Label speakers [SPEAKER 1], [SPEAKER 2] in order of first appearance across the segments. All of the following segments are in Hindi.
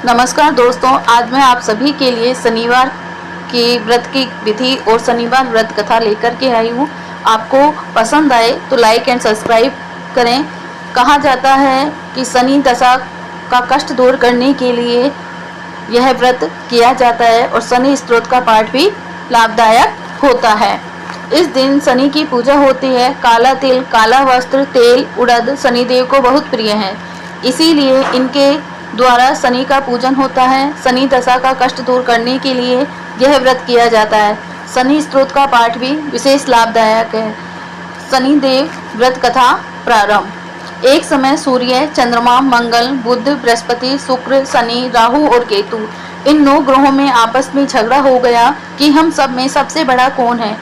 [SPEAKER 1] नमस्कार दोस्तों, आज मैं आप सभी के लिए शनिवार की व्रत की विधि और शनिवार व्रत कथा लेकर के आई हूँ। आपको पसंद आए तो लाइक एंड सब्सक्राइब करें। कहा जाता है कि शनि दशा का कष्ट दूर करने के लिए यह व्रत किया जाता है और शनि स्तोत्र का पाठ भी लाभदायक होता है। इस दिन शनि की पूजा होती है। काला तिल, काला वस्त्र, तेल, उड़द शनिदेव को बहुत प्रिय है, इसीलिए इनके द्वारा शनि का पूजन होता है। शनि दशा का कष्ट दूर करने के लिए यह व्रत किया जाता है। शनि स्तोत्र का पाठ भी विशेष लाभदायक है। शनिदेव व्रत कथा प्रारंभ। एक समय सूर्य, चंद्रमा, मंगल, बुध, बृहस्पति, शुक्र, शनि, राहु और केतु इन 9 ग्रहों में आपस में झगड़ा हो गया कि हम सब में सबसे बड़ा कौन है।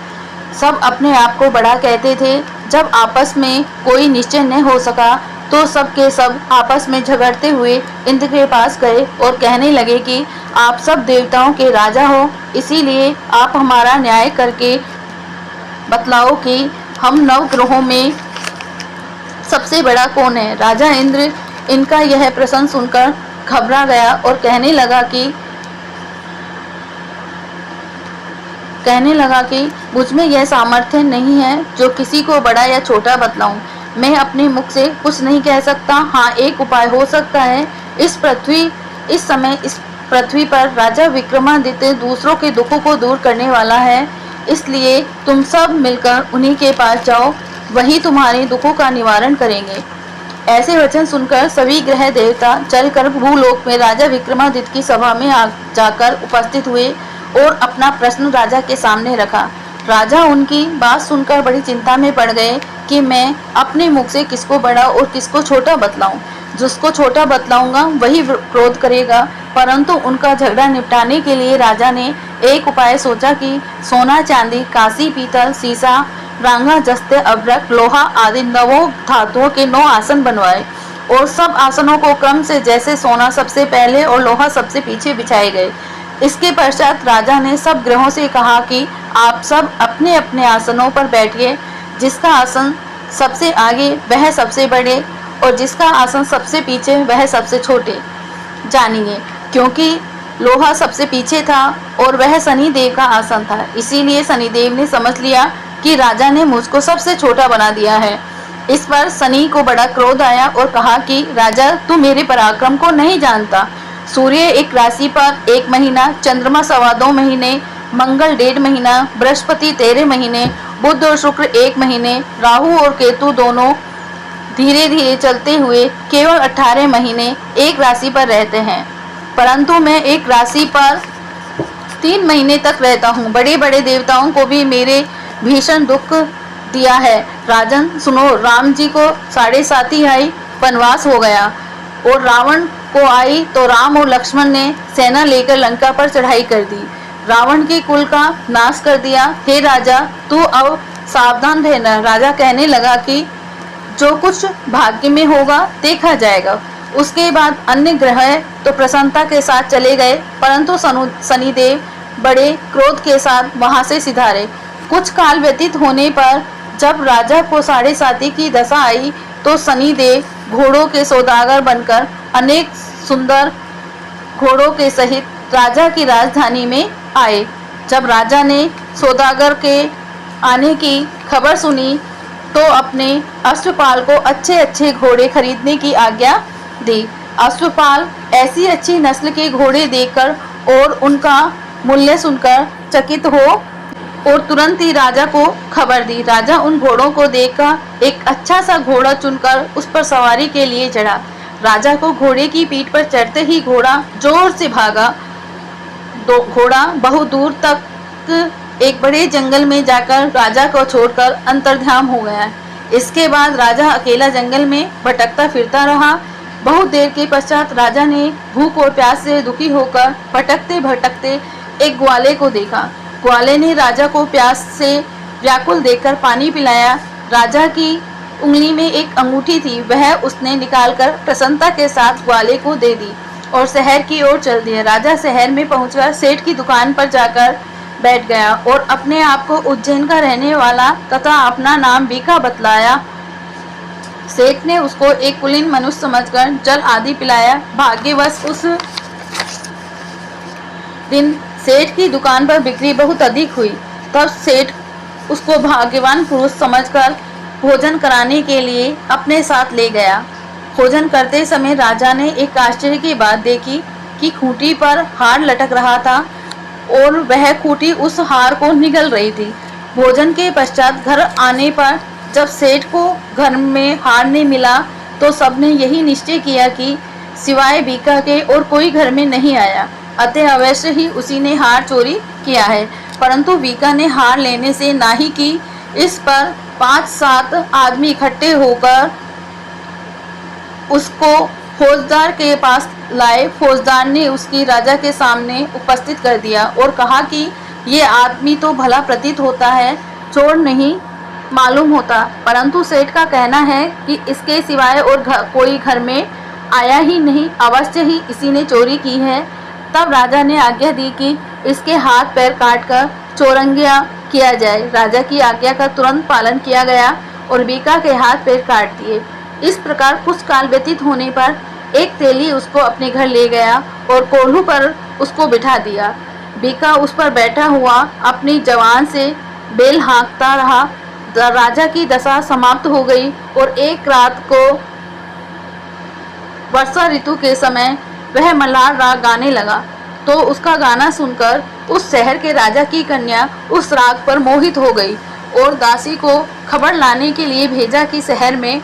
[SPEAKER 1] सब अपने आप को बड़ा कहते थे। जब आपस में कोई निश्चय न हो सका तो सब के सब आपस में झगड़ते हुए इंद्र के पास गए और कहने लगे कि आप सब देवताओं के राजा हो, इसीलिए आप हमारा न्याय करके बतलाओ कि हम 9 ग्रहों में सबसे बड़ा कौन है। राजा इंद्र इनका यह प्रश्न सुनकर घबरा गया और कहने लगा कि मुझ में यह सामर्थ्य नहीं है जो किसी को बड़ा या छोटा बतलाऊं। मैं अपने मुख से कुछ नहीं कह सकता। हाँ, एक उपाय हो सकता है। इस समय इस पृथ्वी पर राजा विक्रमादित्य दूसरों के दुखों को दूर करने वाला है, इसलिए तुम सब मिलकर उन्हीं के पास जाओ, वही तुम्हारे दुखों का निवारण करेंगे। ऐसे वचन सुनकर सभी ग्रह देवता चलकर भूलोक में राजा विक्रमादित्य की सभा में जाकर उपस्थित हुए और अपना प्रश्न राजा के सामने रखा। राजा उनकी बात सुनकर बड़ी चिंता में पड़ गए कि मैं अपने मुख से किसको बड़ा और किसको छोटा बतलाऊं। जिसको छोटा बतलाऊंगा वही क्रोध करेगा। परंतु उनका झगड़ा निपटाने के लिए राजा ने एक उपाय सोचा कि सोना, चांदी, कांसी, पीतल, सीसा, रांगा, जस्ते, अभ्रक, लोहा आदि 9 धातुओं के 9 आसन बनवाए और सब आसनों को क्रम से जैसे सोना सबसे पहले और लोहा सबसे पीछे बिछाए गए। इसके पश्चात राजा ने सब ग्रहों से कहा कि आप सब अपने अपने आसनों पर बैठिए। जिसका आसन सबसे आगे वह सबसे बड़े और जिसका आसन सबसे पीछे वह सबसे छोटे जानिए, क्योंकि लोहा सबसे पीछे था और वह शनिदेव का आसन था। इसीलिए शनिदेव ने समझ लिया कि राजा ने मुझको सबसे छोटा बना दिया है। इस पर शनि को बड़ा क्रोध आया और कहा कि राजा, तू मेरे पराक्रम को नहीं जानता। सूर्य एक राशि पर 1 महीना, चंद्रमा 2.25 महीने, मंगल 1.5 महीना, बृहस्पति 13 महीने, बुध और शुक्र 1 महीने, राहु और केतु दोनों धीरे धीरे चलते हुए केवल 18 महीने एक राशि पर रहते हैं। परंतु मैं एक राशि पर 3 महीने तक रहता हूँ। बड़े बड़े देवताओं को भी मेरे भीषण दुख दिया है। राजन सुनो, राम जी को 7.5 आई वनवास हो गया और रावण को आई तो राम और लक्ष्मण ने सेना लेकर लंका पर चढ़ाई कर दी, रावण के कुल का नाश कर दिया। हे राजा, तू अब सावधान रहना। राजा कहने लगा कि जो कुछ भाग्य में होगा देखा जाएगा। उसके बाद अन्य ग्रह तो प्रसन्नता के साथ चले गए, परंतु शनिदेव बड़े क्रोध के साथ वहां से सिधारे। कुछ काल व्यतीत होने पर जब राजा को 7.5 की दशा आई तो शनिदेव घोड़ों के सौदागर बनकर अनेक सुंदर घोड़ों के सहित राजा की राजधानी में आए। जब राजा ने सौदागर के आने की खबर सुनी तो अपने अश्वपाल को अच्छे अच्छे घोड़े खरीदने की आज्ञा दी। अश्वपाल ऐसी अच्छी नस्ल के घोड़े देखकर और उनका मूल्य सुनकर चकित हो और तुरंत ही राजा को खबर दी। राजा उन घोड़ों को देखकर एक अच्छा सा घोड़ा चुनकर उस पर सवारी के लिए चढ़ा। राजा को घोड़े की पीठ पर चढ़ते ही घोड़ा जोर से भागा। घोड़ा बहुत दूर तक एक बड़े जंगल में जाकर राजा को छोड़कर अंतर्ध्यान हो गया। इसके बाद राजा अकेला जंगल में भटकता फिरता रहा। बहुत देर के पश्चात राजा ने भूख और प्यास से दुखी होकर भटकते भटकते एक ग्वाले को देखा। ग्वाले ने राजा को प्यास से व्याकुल देखकर पानी पिलाया। राजा की उंगली में एक अंगूठी थी, वह उसने निकालकर प्रसन्नता के साथ ग्वाले को दे दी और शहर की ओर चल दिया। राजा शहर में पहुंचकर सेठ की दुकान पर जाकर बैठ गया और अपने आप को उज्जैन का रहने वाला तथा अपना नाम बीका बतलाया। सेठ ने उसको एक कुलीन मनुष्य समझकर जल आदि पिलाया। भाग्यवश उस दिन सेठ की दुकान पर बिक्री बहुत अधिक हुई। तब सेठ उसको भाग्यवान पुरुष समझकर भोजन कराने के लिए अपने साथ ले गया। भोजन करते समय राजा ने एक आश्चर्य की बात देखी कि खूंटी पर हार लटक रहा था और वह खूंटी उस हार को निगल रही थी। भोजन के पश्चात घर आने पर जब सेठ को घर में हार नहीं मिला तो सबने यही निश्चय किया कि सिवाय बीका के और कोई घर में नहीं आया, अतः अवश्य ही उसी ने हार चोरी किया है। परंतु बीका ने हार लेने से नाहीं की। इस पर 5-7 आदमी इकट्ठे होकर उसको फौजदार के पास लाए। फौजदार ने उसकी राजा के सामने उपस्थित कर दिया और कहा कि ये आदमी तो भला प्रतीत होता है, चोर नहीं मालूम होता, परंतु सेठ का कहना है कि इसके सिवाय और कोई घर में आया ही नहीं, अवश्य ही इसी ने चोरी की है। तब राजा ने आज्ञा दी कि इसके हाथ पैर काटकर चौरंगिया किया जाए। राजा की आज्ञा का तुरंत पालन किया गया और बीका के हाथ पैर काट दिए। इस प्रकार कुछ काल व्यतीत होने पर एक तेली उसको अपने घर ले गया और कोल्हू पर उसको बिठा दिया। बीका उस पर बैठा हुआ अपनी जवान से बेल हाँकता रहा। राजा की दशा समाप्त हो गई और एक रात को वर्षा ऋतु के समय वह मल्हार राग गाने लगा। तो उसका गाना सुनकर उस शहर के राजा की कन्या उस राग पर मोहित हो गई और दासी को खबर लाने के लिए भेजा कि शहर में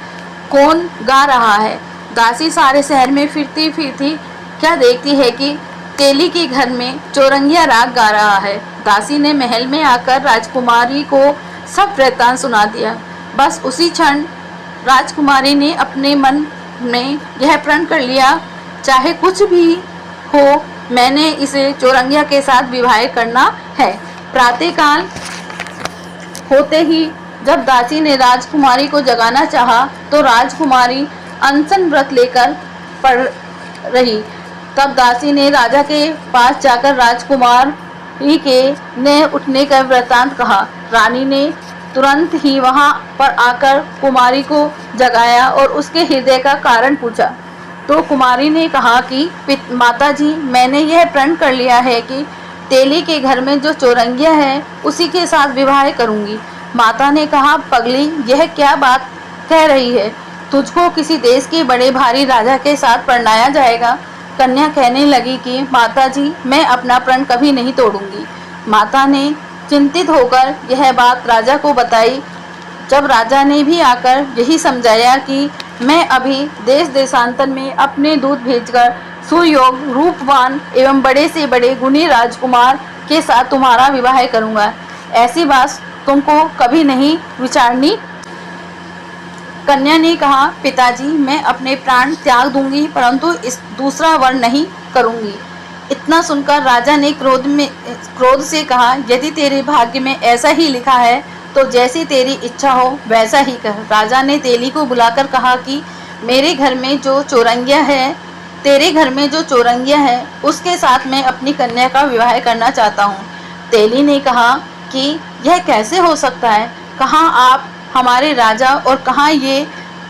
[SPEAKER 1] कौन गा रहा है। दासी सारे शहर में फिरती फिरती क्या देखती है कि तेली के घर में चौरंगिया राग गा रहा है। दासी ने महल में आकर राजकुमारी को सब वृत्तांत सुना दिया। बस उसी क्षण राजकुमारी ने अपने मन में यह प्रण कर लिया, चाहे कुछ भी हो मैंने इसे चौरंगिया के साथ विवाह करना है। प्रातःकाल होते ही जब दासी ने राजकुमारी को जगाना चाहा तो राजकुमारी अनशन व्रत लेकर पड़ रही। तब दासी ने राजा के पास जाकर राजकुमारी के ने उठने का वृत्तांत कहा। रानी ने तुरंत ही वहां पर आकर कुमारी को जगाया और उसके हृदय का कारण पूछा। तो कुमारी ने कहा कि माताजी, मैंने यह प्रण कर लिया है कि तेली के घर में जो चौरंगिया है उसी के साथ विवाह करूंगी। माता ने कहा, पगली, यह क्या बात कह रही है? तुझको किसी देश के बड़े भारी राजा के साथ परणाया जाएगा। कन्या कहने लगी कि माताजी, मैं अपना प्रण कभी नहीं तोड़ूंगी। माता ने चिंतित होकर यह बात राजा को बताई। जब राजा ने भी आकर यही समझाया कि मैं अभी देश देशांतर में अपने दूत भेजकर सुयोग, रूपवान एवं बड़े से बड़े गुणी राजकुमार के साथ तुम्हारा विवाह करूंगा, ऐसी बात तुमको कभी नहीं विचारनी। कन्या ने कहा, पिताजी, मैं अपने प्राण त्याग दूंगी परंतु इस दूसरा वर्ण नहीं करूंगी। इतना सुनकर राजा ने क्रोध से कहा, यदि तेरे भाग्य में ऐसा ही लिखा है तो जैसी तेरी इच्छा हो वैसा ही कर। राजा ने तेली को बुलाकर कहा कि मेरे घर में जो चौरंगिया है, तेरे घर में जो चौरंगिया है उसके साथ मैं अपनी कन्या का विवाह करना चाहता हूँ। तेली ने कहा कि यह कैसे हो सकता है? कहाँ आप हमारे राजा और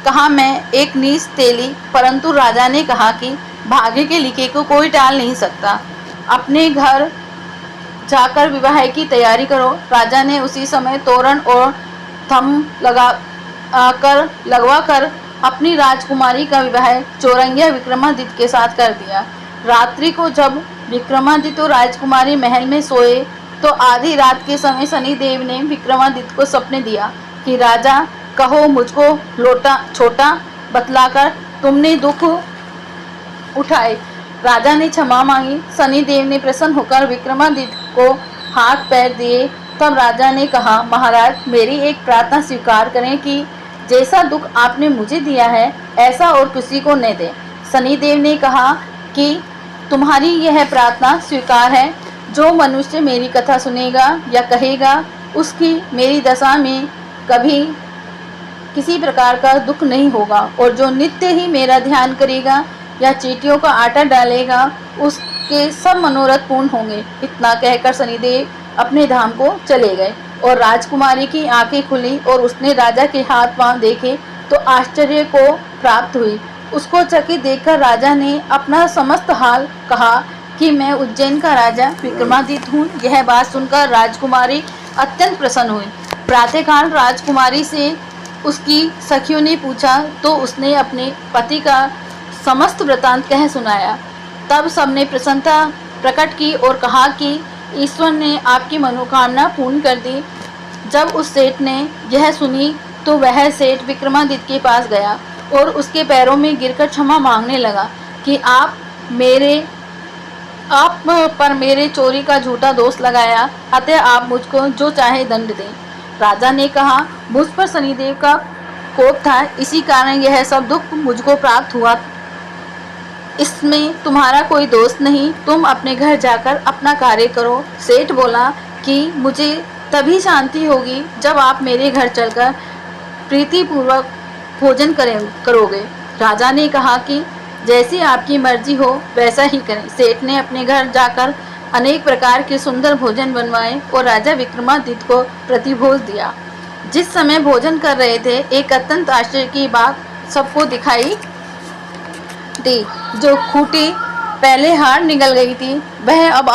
[SPEAKER 1] कहाँ मैं एक नीच तेली। परंतु राजा ने कहा कि भाग्य के लिखे को कोई टाल नहीं सकता, अपने घर जाकर विवाह की तैयारी करो। राजा ने उसी समय तोरण और थम लगवा कर अपनी राजकुमारी का विवाह चौरंगिया विक्रमादित्य के साथ कर दिया। रात्रि को जब विक्रमादित्य और राजकुमारी महल में सोए तो आधी रात के समय शनिदेव ने विक्रमादित्य को सपने दिया कि राजा, कहो मुझको छोटा बतलाकर तुमने दुख उठाए। राजा ने क्षमा मांगी। शनिदेव ने प्रसन्न होकर विक्रमादित्य को हाथ पैर दिए। तब राजा ने कहा, महाराज, मेरी एक प्रार्थना स्वीकार करें कि जैसा दुख आपने मुझे दिया है ऐसा और किसी को न दें। शनिदेव ने कहा कि तुम्हारी यह प्रार्थना स्वीकार है। जो मनुष्य मेरी कथा सुनेगा या कहेगा उसकी मेरी दशा में कभी किसी प्रकार का दुख नहीं होगा, और जो नित्य ही मेरा ध्यान करेगा या चींटियों का आटा डालेगा उसके सब मनोरथ पूर्ण होंगे। इतना कहकर शनिदेव अपने धाम को चले गए और राजकुमारी की आंखें खुली और उसने राजा के हाथ पांव देखे तो आश्चर्य को प्राप्त हुई। उसको चकित देखकर राजा ने अपना समस्त हाल कहा कि मैं उज्जैन का राजा विक्रमादित्य हूँ। यह बात सुनकर राजकुमारी अत्यंत प्रसन्न हुई। प्रातःकाल राजकुमारी से उसकी सखियों ने पूछा तो उसने अपने पति का समस्त वृतांत कह सुनाया। तब सबने प्रसन्नता प्रकट की और कहा कि ईश्वर ने आपकी मनोकामना पूर्ण कर दी। जब उस सेठ ने यह सुनी तो वह सेठ विक्रमादित्य के पास गया और उसके पैरों में गिरकर क्षमा मांगने लगा कि आप पर मेरे चोरी का झूठा दोष लगाया, अतः आप मुझको जो चाहे दंड दें। राजा ने कहा, मुझ पर शनिदेव का कोप था, इसी कारण यह सब दुख मुझको प्राप्त हुआ। इसमें तुम्हारा कोई दोष नहीं, तुम अपने घर जाकर अपना कार्य करो। सेठ बोला कि मुझे तभी शांति होगी जब आप मेरे घर चलकर प्रीतिपूर्वक भोजन करोगे। राजा ने कहा कि जैसी आपकी मर्जी हो वैसा ही करें। सेठ ने अपने घर जाकर अनेक प्रकार के सुंदर भोजन बनवाए और राजा विक्रमादित्य को प्रतिभोज दिया। जिस समय भोजन कर रहे थे, एक अत्यंत आश्चर्य की बात सबको दिखाई दी। जो खूंटी पहले हार निगल गई थी, वह अब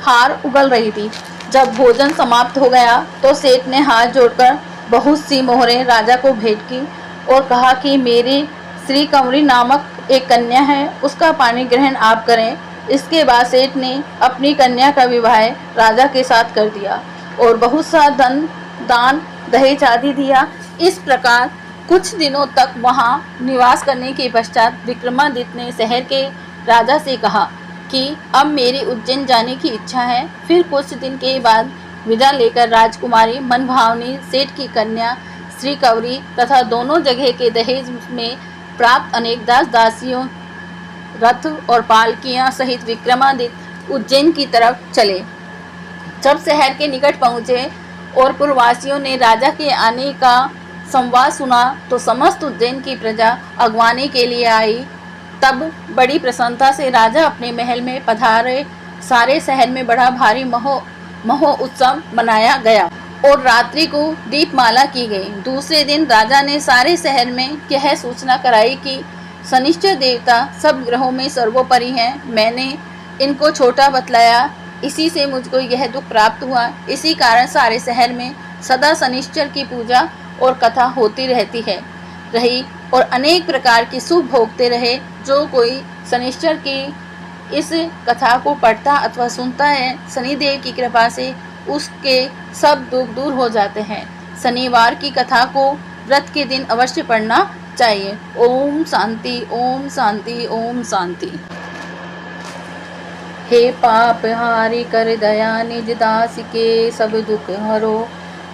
[SPEAKER 1] हार उगल रही थी। जब भोजन समाप्त हो गया तो सेठ ने हाथ जोड़कर बहुत सी मोहरें राजा को भेंट की और कहा कि मेरी श्री कंवरी नामक एक कन्या है, उसका पानी ग्रहण आप करें। इसके बाद सेठ ने अपनी कन्या का विवाह राजा के साथ कर दिया और बहुत सा धन दान दहेज आदि दिया। इस प्रकार कुछ दिनों तक वहां निवास करने के पश्चात विक्रमादित्य ने शहर के राजा से कहा कि अब मेरी उज्जैन जाने की इच्छा है। फिर कुछ दिन के बाद विदा लेकर राजकुमारी मनभावनी सेठ की कन्या श्री कंवरी तथा दोनों जगह के दहेज में प्राप्त अनेक दास दासियों, रथ और पालकियां सहित विक्रमादित्य उज्जैन की तरफ चले। जब शहर के निकट पहुंचे और पुरवासियों ने राजा के आने का संवाद सुना तो समस्त उज्जैन की प्रजा अगवानी के लिए आई। तब बड़ी प्रसन्नता से राजा अपने महल में पधारे। सारे शहर में बड़ा भारी महो उत्सव मनाया गया और रात्रि को दीपमाला की गई। दूसरे दिन राजा ने सारे शहर में यह सूचना कराई कि शनिश्चर देवता सब ग्रहों में सर्वोपरि हैं। मैंने इनको छोटा बतलाया, इसी से मुझको यह दुख प्राप्त हुआ। इसी कारण सारे शहर में सदा शनिश्चर की पूजा और कथा होती रही और अनेक प्रकार की शुभ भोगते रहे। जो कोई शनिश्चर की इस कथा को पढ़ता अथवा सुनता है, शनिदेव की कृपा से उसके सब दुख दूर हो जाते हैं। शनिवार की कथा को व्रत के दिन अवश्य पढ़ना चाहिए। ओम शांति, ओम शांति, ओम शांति। हे पाप हारी कर दया निज दास के सब दुख हरो,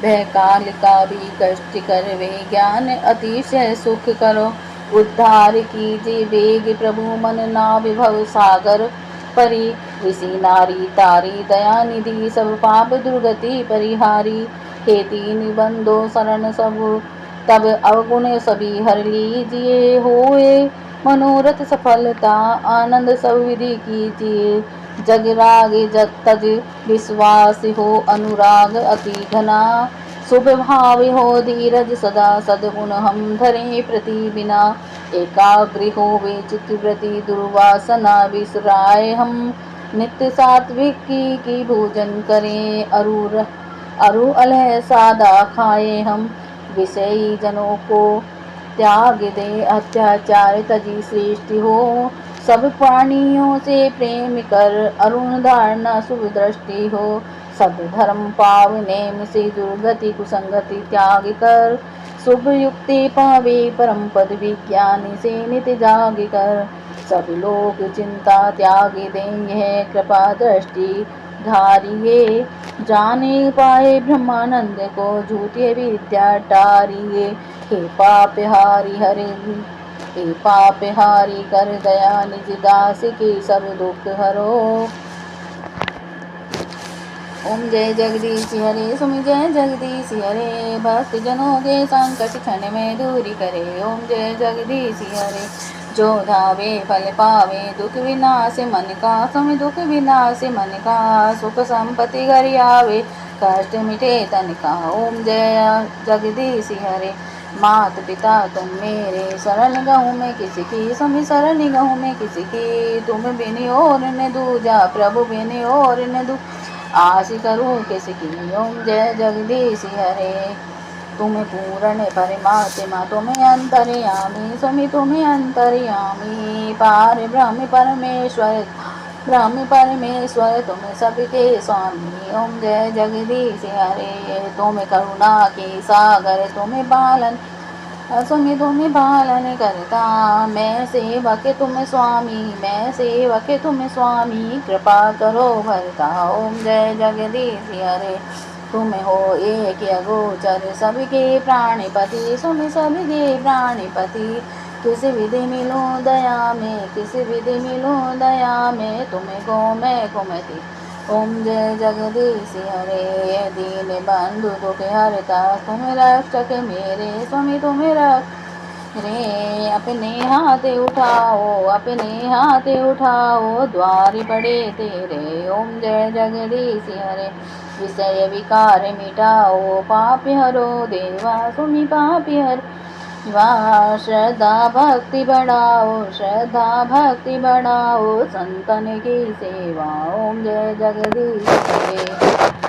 [SPEAKER 1] भय काल का भी कष्ट कर वे ज्ञान अतिशय सुख करो। उद्धार कीजिए वेग प्रभु मन ना विभव सागर परी, ऋषि नारी तारी दया निधि सब पाप दुर्गति परिहारी। हे दीन बंदो शरण सब तब अवगुण सभी हर लीजिए, होए मनोरथ सफलता आनंद सब विधि कीजिए। जग राग जग तज विश्वास हो अनुराग अति घना, शुभ भाव हो धीरज सदा सद्गुण हम धरे प्रति बिना। एकाग्र हो वे चित्तवृत्ति दुर्वासना विसराय हम, नित्य सात्विक की भोजन करें अरु अलह सादा खाए हम। विषयी जनों को त्याग दे अत्याचार तजी श्रेष्ठ हो, सब प्राणियों से प्रेम कर अरुण धारणा शुभ दृष्टि हो। सब धर्म पाव नेम से दुर्गति कुसंगति त्याग कर, शुभ युक्ति पावे परम पद विज्ञानी से नित्य जाग कर। सब लोग चिंता त्याग दें यह कृपा दृष्टि धारिये, जाने पाए ब्रह्मानंद को झूठे विद्या टारिये। हे पाप हारी कर दया निज दास के सब दुख हरो। ओम जय जगदीश हरे, सुमि जय जगदीश हरे, भक्त जनों के संकट क्षण में दूरी करे। ओम जय जगदीश हरे, जो धावे फल पावे दुख विनाश मन का, सुमि दुख विनाश मन का, सुख संपत्ति घर आवे कष्ट मिटे तन का। ओम जय जगदीश हरे, मात पिता तुम मेरे, शरण गहूँ मैं किसी की, स्वामी शरण गहूँ मैं किसी की। तुम बिन और न दूजा, प्रभु बिन और न दू, आस करूँ किसकी। ओम जय जगदीश हरे। तुम्हें पूर्ण परमात्मा, तुम्हें अंतर्यामी, स्वामी तुम्हें अंतर्यामी। पार ब्रह्म परमेश्वर, ब्रह्म परमेश्वर तुम्हें सबके स्वामी। ओम जय जगदीश हरे। तुम्हें करुणा के सागर, तुम्हें पालन, स्वामी तुम्हें पालन करता। मैं सेवक तुम स्वामी, मैं सेवक तुम स्वामी, कृपा करो भरता। ओम जय जगदीश हरे। तुम हो एक अगोचर, सबके प्राणपति, स्वामी सबके प्राणपति। किस विधि मिलो दया में, किस विधि मिलो दया में, तुम्हें को मैं कुमति। ओम जय जगदीश हरे। दीन बंधु दुख हरता, तुम रक्षक मेरे, स्वामी तुम रक्षक रे। अपने हाथ उठाओ, अपने हाथ उठाओ, द्वार पड़े तेरे। ओम जय जगदीश हरे। विषय विकार मिटाओ, पाप हरो देवा, स्वामी पाप हर वाह। श्रद्धा भक्ति बढ़ाओ, श्रद्धा भक्ति बढ़ाओ, संतन की सेवा। ओम जय जगदीश हरे।